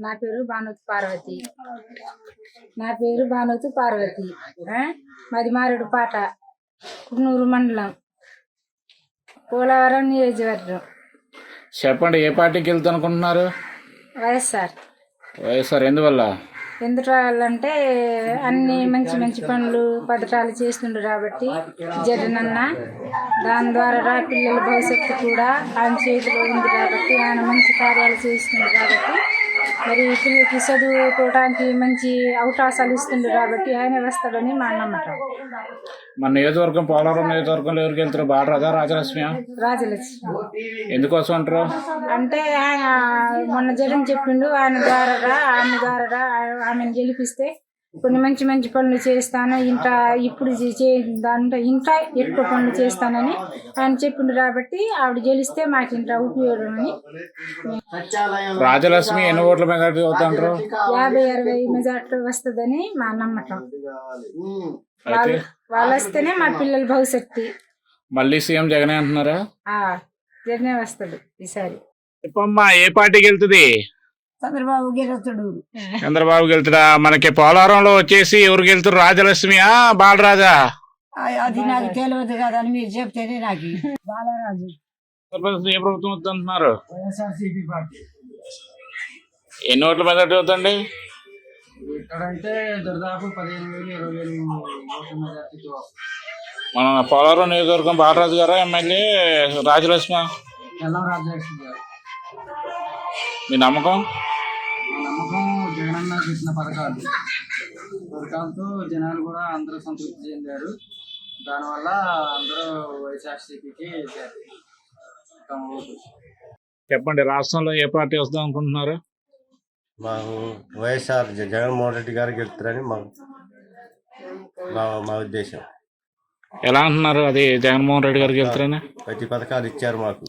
నా పేరు భానుతి పార్వతి. మాది మారేడు పాట, కున్నూరు మండలం, పోలవరం నియోజకవర్గం. చెప్పండి, ఏ పార్టీకి వెళ్తా అనుకుంటున్నారు? వైఎస్ఆర్. ఎందువల్ల? ఎందుకంటే అన్ని మంచి మంచి పనులు పథకాలు చేస్తుండ్రు కాబట్టి జగనన్న. దాని ద్వారా పిల్లల భవిష్యత్తు కూడా ఆయన చేతిలో ఉంది కాబట్టి ఆయన మంచి కార్యాలు చేస్తుండ్రు కాబట్టి మరి పిల్లలకి చదువుకోవడానికి మంచి అవకాశాలు ఇస్తుండ్రు కాబట్టి ఆయన వస్తాడని మా నమ్మకం. మన నియోజకవర్గం, పోలవరం నియోజకవర్గంలో ఎవరికి వెళ్తారు? బాలరాజా, రాజలక్ష్మి? రాజలక్ష్మి. ఎందుకోసం అంటారు? అంటే ఆయన మొన్న జగన్ చెప్పిండు, ఆయన ద్వారా ఆమెను గెలిపిస్తే కొన్ని మంచి మంచి పనులు చేస్తాను, ఇప్పుడు దాంట్లో ఇంకా ఎక్కువ పనులు చేస్తానని ఆయన చెప్పిండు కాబట్టి ఆవిడ గెలిస్తే మాకు ఇంకా ఉపయోగం అని. రాజలక్ష్మి ఎన్ని ఓట్ల మెజార్టీ అవుతాంటారు? 50-60 మెజార్టీ వస్తుందని మా నమ్మకం. వాళ్ళు వస్తేనే మా పిల్లల భవిష్యత్తు. మళ్ళీ సీఎం జగనే అంటున్నారా? జగనే వస్తాడు ఈసారి. చెప్పమ్మా, ఏ పార్టీకి వెళ్తుంది? చంద్రబాబు గెలుస్తాడు. చంద్రబాబు గెలుతుడా? మనకి పోలవరంలో వచ్చేసి ఎవరు గెలుతారు? రాజలక్ష్మియా, బాలరాజా? అది నాకు తెలియదు కదా అని మీరు చెప్తేనే నాకు. బాలరాజు. ఏ ప్రభుత్వం వద్దంటున్నారు? ఎన్ని ఓట్ల మెజార్టీ అవుతండి? ఇక్కడంటే దాదాపు 15,000-20,000 ఓట్ల మెజార్టీతో. మన పోలవరం నియోజకవర్గం బాలరాజు గారా, ఎమ్మెల్యే రాజలక్ష్మి? రాజలక్ష్మి గారు. మీ నమ్మకం? నమ్మకం జగనన్న పెట్టిన పథకాలతో జనాలు కూడా అందరూ సంతృప్తి చెందారు. దానివల్ల అందరూ వైఎస్ఆర్సీపీకి తమ ఓటు. చెప్పండి, రాష్ట్రంలో ఏ పార్టీ వద్దాం అనుకుంటున్నారు? మాకు వైఎస్ఆర్ జగన్మోహన్ రెడ్డి గారికి గెలుస్తారని మా ఉద్దేశం. ఎలా అంటున్నారు? అది జగన్మోహన్ రెడ్డి గారికి గెలుస్తారని ప్రతి పథకాలు ఇచ్చారు మాకు.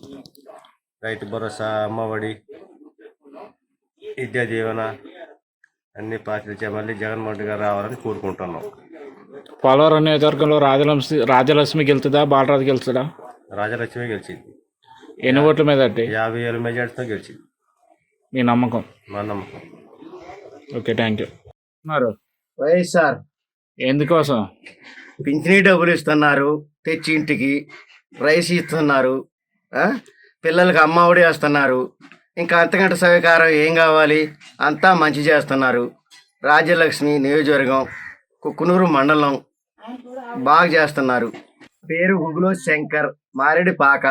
రైతు భరోసా, అమ్మఒడి, విద్యా దీవెన అన్ని పార్టీలు ఇచ్చారు. మళ్ళీ జగన్మోహన్ రెడ్డి గారు రావాలని కోరుకుంటున్నాం. పోలవరం నియోజకవర్గంలో రాజలక్ష్మి గెలుతుందా, బాలరాజు గెలుస్తుందా? రాజలక్ష్మి గెలిచింది. ఎన్ని ఓట్ల మెజార్టీ? 50,000 మెజార్టీతో గెలిచింది. మీ నమ్మకం? మా నమ్మకం. Okay, thank you. వైఎస్ఆర్. ఎందుకోసం? పింఛనీ డబ్బులు ఇస్తున్నారు, తెచ్చి ఇంటికి రైస్ ఇస్తున్నారు, పిల్లలకి అమ్మఒడి వేస్తున్నారు. ఇంకా అంతకంటే సహకారం ఏం కావాలి? అంతా మంచి చేస్తున్నారు. రాజ్యలక్ష్మి నియోజకవర్గం, కుక్కునూరు మండలం బాగా చేస్తున్నారు. పేరు గుగులో శంకర్, మారేడు పాక.